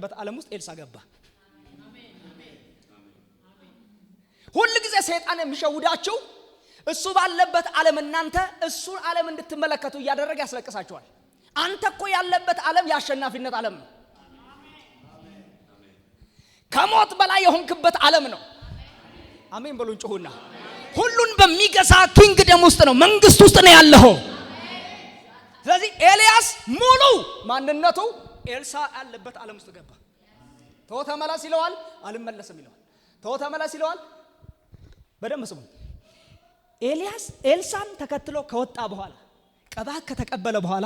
በዓለም ውስጥ ኤልሳ ገባ። ሁሉ ጊዜ ሰይጣን የሚሸውዳችሁ እሱ ባለበት ዓለም እናንተ እሱን ዓለም እንድትመለከቱ ያደረገ ያስለቅሳችኋል። አንተ እኮ ያለበት ዓለም ያሸናፊነት ዓለም ነው። ከሞት በላይ የሆንክበት ዓለም ነው። አሜን በሉን ጩሁና። ሁሉን በሚገዛ ኪንግደም ውስጥ ነው፣ መንግስት ውስጥ ነው ያለው። ስለዚህ ኤልያስ ሙሉ ማንነቱ ኤልሳ ያለበት ዓለም ውስጥ ገባ። ተው ተመለስ ይለዋል፣ አልመለስም ይለዋል። ተው ተመለስ ይለዋል። በደንብ ስሙ። ኤልያስ ኤልሳን ተከትሎ ከወጣ በኋላ ቀባት ከተቀበለ በኋላ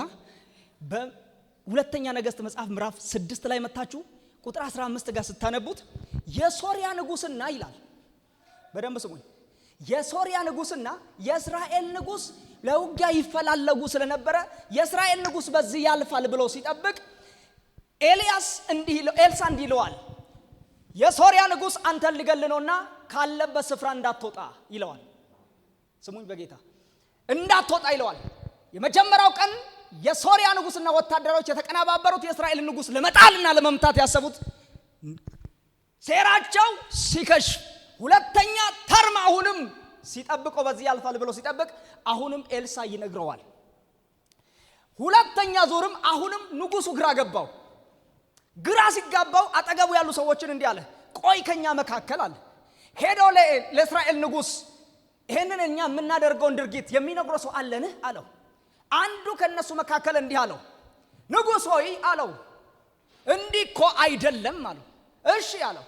በሁለተኛ ነገሥት መጽሐፍ ምዕራፍ 6 ላይ መጣችሁ ቁጥር 15 ጋር ስታነቡት የሶሪያ ንጉስና ይላል። በደንብ ስሙኝ። የሶሪያ ንጉስና የእስራኤል ንጉስ ለውጊያ ይፈላለጉ ስለነበረ የእስራኤል ንጉስ በዚህ ያልፋል ብሎ ሲጠብቅ ኤልሳ እንዲህ ይለዋል፣ የሶሪያ ንጉስ አንተን ሊገል ነውና ካለበት ስፍራ እንዳትወጣ ይለዋል። ስሙኝ በጌታ እንዳትወጣ ይለዋል። የመጀመሪያው ቀን የሶሪያ ንጉስና ወታደሮች የተቀናባበሩት የእስራኤል ንጉስ ለመጣልና ለመምታት ያሰቡት ሴራቸው ሲከሽፍ፣ ሁለተኛ ተርም አሁንም ሲጠብቀው በዚህ ያልፋል ብሎ ሲጠብቅ አሁንም ኤልሳ ይነግረዋል። ሁለተኛ ዙርም አሁንም ንጉሱ ግራ ገባው። ግራ ሲጋባው አጠገቡ ያሉ ሰዎችን እንዲህ አለ፣ ቆይ ከኛ መካከል አለ ሄዶ ለእስራኤል ንጉስ ይሄንን እኛ የምናደርገውን ድርጊት የሚነግረው ሰው አለን አለው። አንዱ ከነሱ መካከል እንዲህ አለው፣ ንጉስ ሆይ አለው፣ እንዲህ እኮ አይደለም አለው። እሺ አለው፣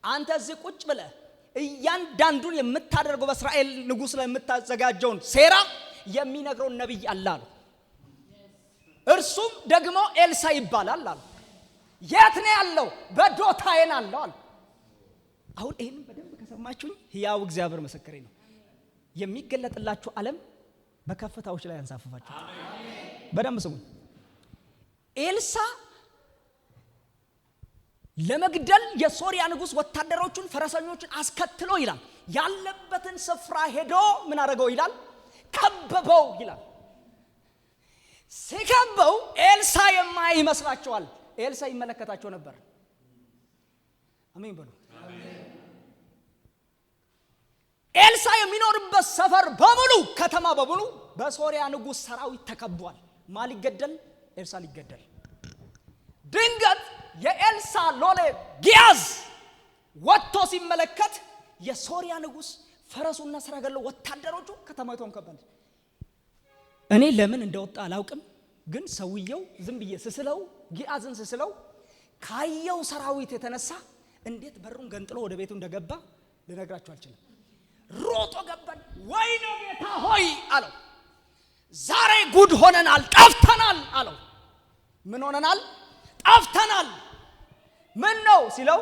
አንተ እዚህ ቁጭ ብለህ እያንዳንዱን የምታደርገው በእስራኤል ንጉስ ላይ የምታዘጋጀውን ሴራ የሚነግረው ነብይ አለ አለው። እርሱም ደግሞ ኤልሳ ይባላል አለው። የት ነው ያለው? በዶታዬን አለው አለ። አሁን ይሄንን በደንብ ከሰማችሁኝ ሕያው እግዚአብሔር መሰከሬ ነው፣ የሚገለጥላችሁ ዓለም በከፍታዎች ላይ ያንሳፈፋችሁ። በደንብ ስሙኝ። ኤልሳ ለመግደል የሶሪያ ንጉስ ወታደሮቹን ፈረሰኞችን አስከትሎ ይላል ያለበትን ስፍራ ሄዶ ምን አደረገው ይላል? ከበበው ይላል። ሲከበው ኤልሳ የማይመስላቸዋል፣ ኤልሳ ይመለከታቸው ነበር። አሜን በሉ። ኤልሳ የሚኖርበት ሰፈር በሙሉ ከተማ በሙሉ በሶሪያ ንጉስ ሰራዊት ተከቧል። ማን ሊገደል? ኤልሳ ሊገደል። ድንገት የኤልሳ ሎሌ ጊያዝ ወጥቶ ሲመለከት የሶሪያ ንጉስ ፈረሱና ሰረገላው ወታደሮቹ ከተማይቱን ከበቡት። እኔ ለምን እንደወጣ አላውቅም፣ ግን ሰውየው ዝም ብዬ ስስለው ጊያዝን ስስለው ካየው ሰራዊት የተነሳ እንዴት በሩን ገንጥሎ ወደ ቤቱ እንደገባ ልነግራችሁ አልችልም። ሮጦ ገባን። ወይኔ ጌታ ሆይ አለው፣ ዛሬ ጉድ ሆነናል፣ ጠፍተናል አለው። ምን ሆነናል? ጠፍተናል። ምን ነው ሲለው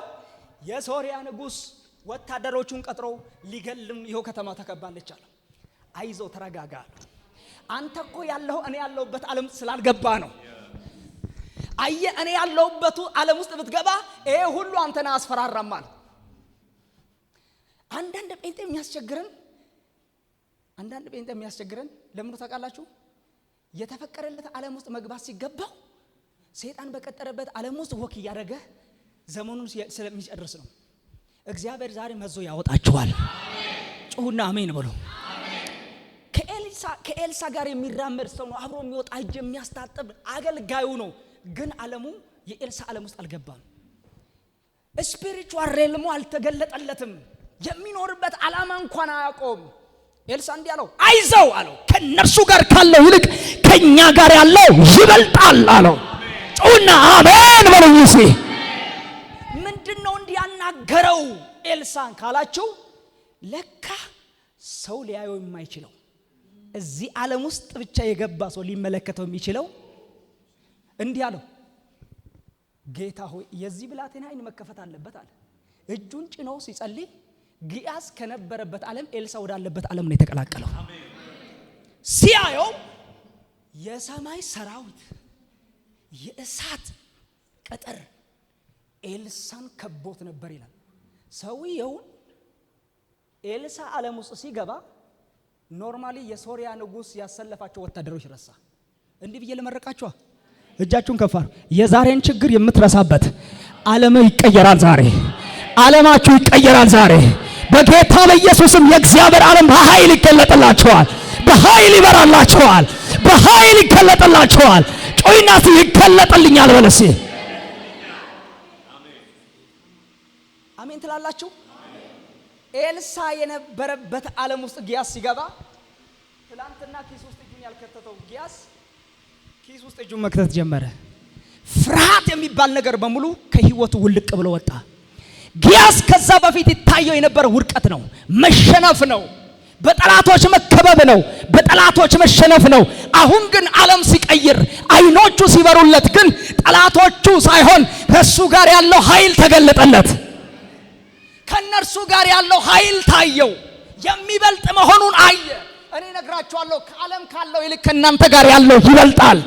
የሶሪያ ንጉስ ወታደሮቹን ቀጥሮ ሊገልም ይሄው ከተማ ተከባለች አለው። አይዞ ተረጋጋ አለው። አንተ እኮ ያለው እኔ ያለውበት ዓለም ስላልገባ ነው። አየ እኔ ያለውበት ዓለም ውስጥ ብትገባ ይሄ ሁሉ አንተና አስፈራራማል። አንዳንድ ጴንጤ የሚያስቸግረን ለምን ታውቃላችሁ? የተፈቀረለት ዓለም ውስጥ መግባት ሲገባው ሰይጣን በቀጠረበት ዓለም ውስጥ ወክ ያደረገ ዘመኑን ስለሚጨርስ ነው። እግዚአብሔር ዛሬ መዞ ያወጣችኋል። ጩሁና አሜን በሉ። ከኤልሳ ጋር የሚራመድ ሰው ነው፣ አብሮ የሚወጣ እጅ የሚያስታጥብ አገልጋዩ ነው። ግን ዓለሙ የኤልሳ ዓለም ውስጥ አልገባም። ስፒሪቹዋል ሬልሙ አልተገለጠለትም። የሚኖርበት ዓላማ እንኳን አያውቀውም። ኤልሳ እንዲህ አለው፣ አይዘው አለው፣ ከነርሱ ጋር ካለው ይልቅ ከኛ ጋር ያለው ይበልጣል አለው። ጩና አሜን በሉኝ። ምንድነው እንዲህ ያናገረው ኤልሳን ካላችሁ፣ ለካ ሰው ሊያየው የማይችለው እዚህ ዓለም ውስጥ ብቻ የገባ ሰው ሊመለከተው የሚችለው እንዲህ አለው፣ ጌታ ሆይ የዚህ ብላቴና ዓይን መከፈት አለበት አለ። እጁን ጭኖ ሲጸልይ ጊያዝ ከነበረበት ዓለም ኤልሳ ወዳለበት ዓለም ነው የተቀላቀለው። ሲያየው የሰማይ ሰራዊት የእሳት ቅጥር ኤልሳን ከቦት ነበር ይላል። ሰውየው ኤልሳ ዓለም ውስጥ ሲገባ ኖርማሊ የሶሪያ ንጉስ ያሰለፋቸው ወታደሮች ረሳ። እንዲህ ብዬ ለመረቃቸው እጃችሁን ከፍ አድርጉ። የዛሬን ችግር የምትረሳበት ዓለም ይቀየራል ዛሬ። ዓለማችሁ ይቀየራል ዛሬ በጌታ በኢየሱስም። የእግዚአብሔር ዓለም በኃይል ይገለጥላችኋል፣ በኃይል ይበራላችኋል፣ በኃይል ይገለጥላችኋል። ጮይናት ይገለጥልኛል በለሲ አሜን ትላላችሁ። ኤልሳ የነበረበት ዓለም ውስጥ ጊያዝ ሲገባ ትላንትና ኪስ ውስጥ እጁን ያልከተተው ጊያዝ ኪስ ውስጥ እጁን መክተት ጀመረ። ፍርሃት የሚባል ነገር በሙሉ ከህይወቱ ውልቅ ብሎ ወጣ። ጊያዝ ከዛ በፊት ይታየው የነበረ ውርቀት ነው፣ መሸነፍ ነው፣ በጠላቶች መከበብ ነው፣ በጠላቶች መሸነፍ ነው። አሁን ግን ዓለም ሲቀይር አይኖቹ ሲበሩለት ግን ጠላቶቹ ሳይሆን ከሱ ጋር ያለው ኃይል ተገለጠለት። ከነርሱ ጋር ያለው ኃይል ታየው፣ የሚበልጥ መሆኑን አየ። እኔ ነግራችኋለሁ ከዓለም ካለው ይልቅ ከእናንተ ጋር ያለው ይበልጣል።